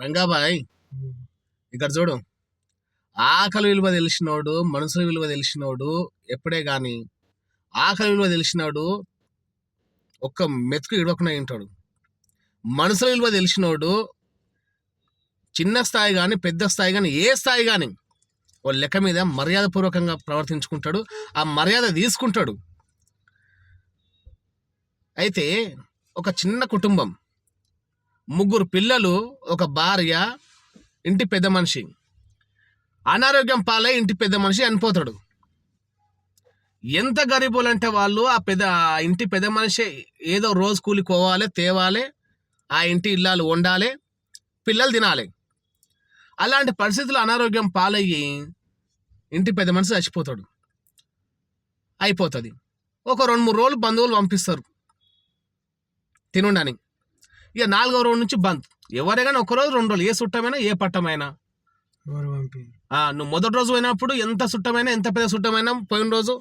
రంగాబాయ్ ఇక్కడ చూడు. ఆకలి విలువ తెలిసినోడు, మనుషుల విలువ తెలిసినోడు ఎప్పుడే గాని ఆకలి విలువ తెలిసినాడు ఒక్క మెతుకు ఇడవకుండా ఉంటాడు. మనుషుల విలువ తెలిసినోడు చిన్న స్థాయి కానీ పెద్ద స్థాయి కానీ ఏ స్థాయి కానీ ఓ లెక్క మీద మర్యాదపూర్వకంగా ప్రవర్తించుకుంటాడు, ఆ మర్యాద తీసుకుంటాడు. అయితే ఒక చిన్న కుటుంబం, 3 పిల్లలు, ఒక భార్య, ఇంటి పెద్ద మనిషి అనారోగ్యం పాలై ఇంటి పెద్ద మనిషి చనిపోతాడు. ఎంత గరీబులు అంటే వాళ్ళు ఆ ఇంటి పెద్ద మనిషి ఏదో రోజు కూలికి పోవాలి, తేవాలి, ఆ ఇంటి ఇల్లాలు వండాలి, పిల్లలు తినాలి. అలాంటి పరిస్థితులు అనారోగ్యం పాలయ్యి ఇంటి పెద్ద మనిషి చచ్చిపోతాడు. అయిపోతుంది. ఒక 2-3 రోజులు బంధువులు పంపిస్తారు తినుండని. ఇక 4వ రోజు నుంచి బంద్. ఎవరైనా 1 రోజు 2 రోజులు, ఏ చుట్టమైనా ఏ పట్టమైనా. నువ్వు మొదటి రోజు పోయినప్పుడు ఎంత చుట్టమైనా, ఎంత పెద్ద చుట్టమైనా, పోయిన రోజు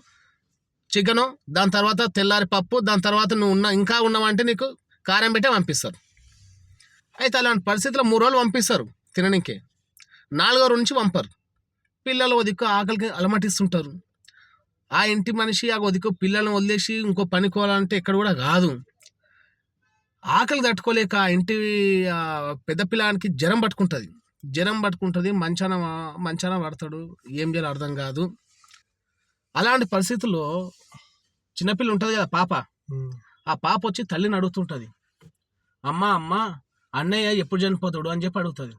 చికెను, దాని తర్వాత తెల్లారి పప్పు, దాని తర్వాత నువ్వు ఇంకా ఉన్నావంటే నీకు కారం పెట్టే పంపిస్తారు. అయితే అలాంటి పరిస్థితుల్లో 3 రోజులు పంపిస్తారు తిననికే. 4వ రోజు నుంచి పంపరు. పిల్లలు ఒదిక్కు ఆకలికి అలమటిస్తుంటారు. ఆ ఇంటి మనిషి ఆ ఒదిక్కు పిల్లలను వదిలేసి ఇంకో పనికోవాలంటే ఎక్కడ కూడా కాదు. ఆకలి తట్టుకోలేక ఆ ఇంటి పెద్ద పిల్లానికి జ్వరం పట్టుకుంటుంది. మంచాన పడతాడు. ఏం చేయాలో అర్థం కాదు. అలాంటి పరిస్థితుల్లో చిన్నపిల్ల ఉంటుంది కదా పాప, ఆ పాప వచ్చి తల్లిని అడుగుతుంటుంది. అమ్మ అన్నయ్య ఎప్పుడు చనిపోతాడు అని చెప్పి అడుగుతుంది.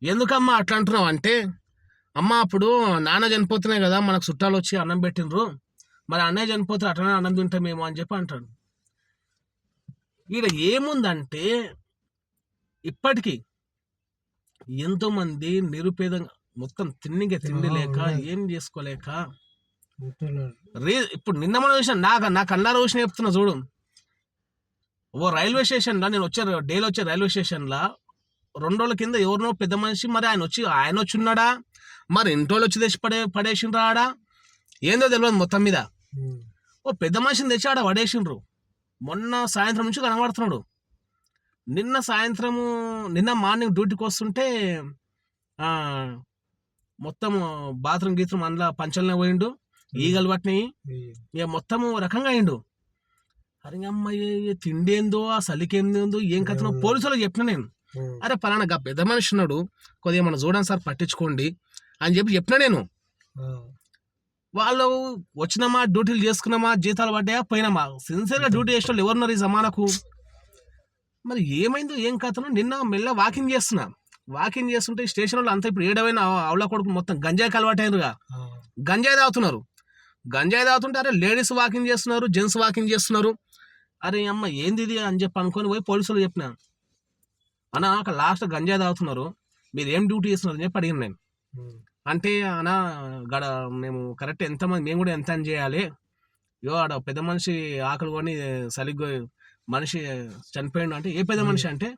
ఎందుకమ్మా అట్లా అంటున్నావు అంటే, అమ్మ అప్పుడు నాన్న చనిపోతున్నాయి కదా, మనకు చుట్టాలు వచ్చి అన్నం పెట్టినరు, మరి అన్నయ్య చనిపోతే అట్లనే అన్నం తింటామేమో అని చెప్పి అంటాడు. ఈడ ఏముందంటే ఇప్పటికీ ఎంతోమంది నిరుపేదంగా మొత్తం తిండి లేక ఏం చేసుకోలేక ఇప్పుడు నిన్న మనం చూసిన నాకు అన్నారు చూసిన చెప్తున్నా చూడు. ఓ రైల్వే స్టేషన్లో నేను డైలీ వచ్చే రైల్వే స్టేషన్లో 2 రోజుల కింద ఎవరినో పెద్ద మనిషి, మరి ఆయన వచ్చి ఉన్నాడా, మరి ఇంటోళ్ళు వచ్చి తెచ్చి పడేసిండ్రా ఆడ, ఏందో తెలియదు. మొత్తం మీద ఓ పెద్ద మనిషిని తెచ్చి ఆడ పడేసిండ్రు. మొన్న సాయంత్రం నుంచి కనబడుతున్నాడు. నిన్న మార్నింగ్ డ్యూటీకి వస్తుంటే మొత్తం బాత్రూమ్ గీత్రూమ్ అందులో పంచలనే పోయిండు, ఈగలు పట్టినాయి, ఇక మొత్తము రకంగా అయిండు. అరే అమ్మాయి తిండి ఏందో, ఆ సలికేందో, ఏం కథనో పోలీసులకు చెప్పిన నేను. అరే పలానా పెద్ద మనిషి ఉన్నాడు, కొద్దిగా మనం చూడండి సార్, పట్టించుకోండి అని చెప్పిన నేను. వాళ్ళు వచ్చినామా, డ్యూటీలు చేసుకున్నామా, జీతాలు పడ్డాయా, పోయినామా, సిన్సియర్గా డ్యూటీ చేసే వాళ్ళు ఎవరున్నారు ఈ జమానకు? మరి ఏమైందో ఏం కథనో నిన్న మెల్ల వాకింగ్ చేస్తుంటే స్టేషన్ వాళ్ళు అంతా ఇప్పుడు ఏడవైనా అవలా కొడుకు మొత్తం గంజాయికి అలవాటైనరుగా, గంజాయి తాగుతుంటే అరే లేడీస్ వాకింగ్ చేస్తున్నారు, జెంట్స్ వాకింగ్ చేస్తున్నారు. అరే అమ్మ ఏంది ఇది అని చెప్పి అనుకొని పోయి పోలీసులు చెప్పిన, అన్న అక్కడ లాస్ట్ గంజాయి తాగుతున్నారు, మీరు ఏం డ్యూటీ చేస్తున్నారు అని చెప్పి అడిగిన నేను. అంటే అన్న మేము కరెక్ట్ ఎంతమంది, మేము కూడా ఎంత అని చేయాలి, ఆడ పెద్ద మనిషి ఆకలి కొని సరిగ్గా మనిషి చనిపోయిండు అంటే, ఏ పెద్ద మనిషి అంటే,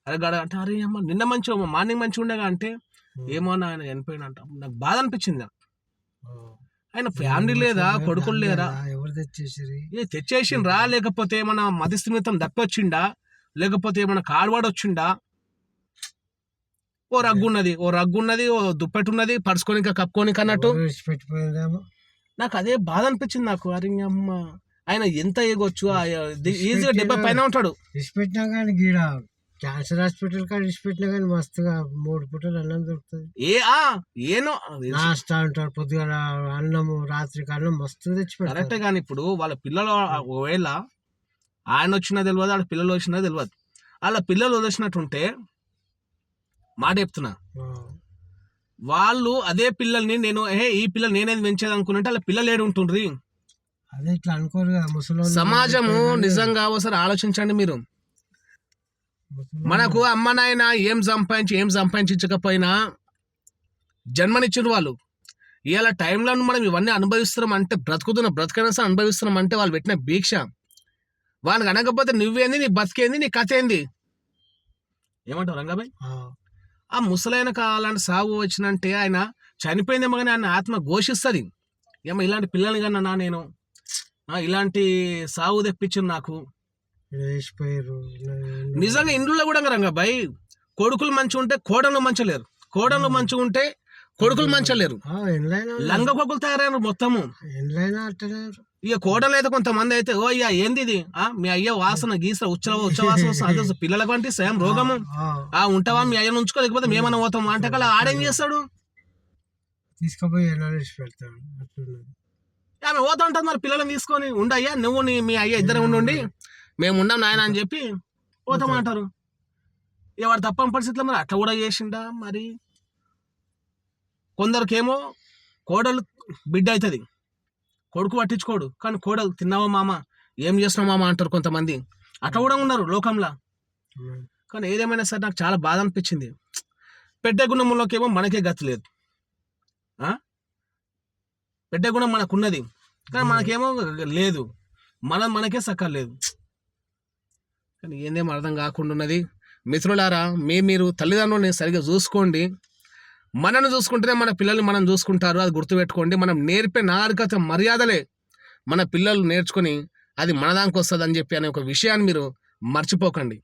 అరే అంటే అరే అమ్మ నిన్న మార్నింగ్ మంచిగా ఉండగా అంటే, ఏమో అన్న ఆయన చనిపోయిండు అంట. నాకు బాధ అనిపించింది. ఆయన ఫ్యామిలీ లేదా, కొడుకులు లేరా, తెచ్చేసిండ్రా, లేకపోతే ఏమన్నా మధ్యస్థిమితం దప్పొచ్చిండా, లేకపోతే ఏమన్నా కాడవాడు వచ్చిండా? ఓ రగ్గున్నది, ఓ దుప్పటి ఉన్నది, పరుచుకొని కప్పుకోనికి అన్నట్టు. నాకు అదే బాధ అనిపించింది నాకు. అరే అమ్మ ఆయన ఎంత ఎగొచ్చు, ఈజీగా 70 పైన ఉంటాడు. ఇచ్చిపెట్టినా కానీ గీడ క్యాన్సర్ హాస్పిటల్ కాడ ఇచ్చిపెట్టినా కానీ మస్తుగా 3 పూటలు అన్నం దొరుకుతుంది. ఏనో నాస్తా అంటారు, పొద్దుగా అన్నము, రాత్రికి అన్నం మస్తు తెచ్చిపెట్టారు. కరెక్టే. కానీ ఇప్పుడు వాళ్ళ పిల్లలు ఒకవేళ ఆయన వచ్చినా తెలియదు, వాళ్ళ పిల్లలు వచ్చినా తెలియదు. వాళ్ళ పిల్లలు వదిలేసినట్టుంటే మాట చెప్తున్నా, వాళ్ళు అదే పిల్లల్ని నేను ఈ పిల్లలు నేనేది పెంచేది అనుకున్నట్టే వాళ్ళ పిల్లలు ఏడు ఉంటుండ్రి. అదే ఇట్లా అనుకోరు కదా ముసలి సమాజము. నిజంగా ఒకసారి ఆలోచించండి మీరు. మనకు అమ్మ నాయన ఏం సంపాదించకపోయినా జన్మనిచ్చిన వాళ్ళు ఇవాళ టైంలో మనం ఇవన్నీ అనుభవిస్తున్నాం అంటే, బ్రతకనస అనుభవిస్తున్నాం అంటే వాళ్ళు పెట్టిన భిక్ష. వాళ్ళకి అనకపోతే నువ్వేంది, నీ బతికేంది, నీ కథ ఏంది? ఏమంటావు రంగాబాయ్? ఆ ముసలైన అలాంటి సాగు వచ్చినంటే ఆయన చనిపోయిందేమో కానీ ఆయన ఆత్మ ఘోషిస్తుంది, ఏమో ఇలాంటి పిల్లల్ని కన్నా నేను ఇలాంటి సాగు తెప్పించింది నాకు. నిజంగా ఇండ్లలో కూడా రంగాబాయ్ కొడుకులు మంచిగా ఉంటే కోడళ్ళు మంచిగా లేరు, కోడళ్ళు మంచిగా ఉంటే కొడుకులు మంచిగా లేరు. లంగకొక్కులు తయారైన మొత్తము. ఇక కోడలు అయితే కొంతమంది అయితే ఓ అయ్యా ఏంది ఇది, మీ అయ్య వాసన గీస ఉచ్చవాసన వస్తుంది పిల్లలకు అంటే స్వయం రోగము, ఉంటావా మీ అయ్యను ఉంచుకో, లేకపోతే మేమన్నా పోతాము అంటే కల్లా ఆడేం చేస్తాడు, తీసుకుపోయి పెడతాడు. ఆమె పోతా ఉంటుంది మరి పిల్లల్ని తీసుకొని ఉండయ్యా నువ్వు మీ అయ్య ఇద్దరే ఉండి మేము ఉండం నాయన అని చెప్పి పోతామంటారు. ఇక వాడు తప్పని పరిస్థితుల్లో మరి అట్లా కూడా చేసిండా మరి. కొందరికేమో కోడలు బిడ్డ అవుతుంది, కొడుకు పట్టించుకోడు, కానీ కోడలు తిన్నావా మామ, ఏం చేస్తున్నావు మామ అంటారు కొంతమంది. అట్లా కూడా ఉన్నారు లోకంలో. కానీ ఏదేమైనా సరే నాకు చాలా బాధ అనిపించింది. పెట్టే గుణంలోకేమో మనకే గతి లేదు. పెట్టే గుణం మనకున్నది కానీ మనకేమో లేదు, మనకే సక్కర్లేదు. కానీ ఏందేమో అర్థం కాకుండా ఉన్నది. మిత్రులారా, మీరు తల్లిదండ్రులని సరిగ్గా చూసుకోండి. మనల్ని చూసుకుంటేనే మన పిల్లల్ని మనం చూసుకుంటారు, అది గుర్తుపెట్టుకోండి. మనం నేర్పే నాగరికత మర్యాదలే మన పిల్లలు నేర్చుకొని అది మన దానికి వస్తుంది అని చెప్పి అనే ఒక విషయాన్ని మీరు మర్చిపోకండి.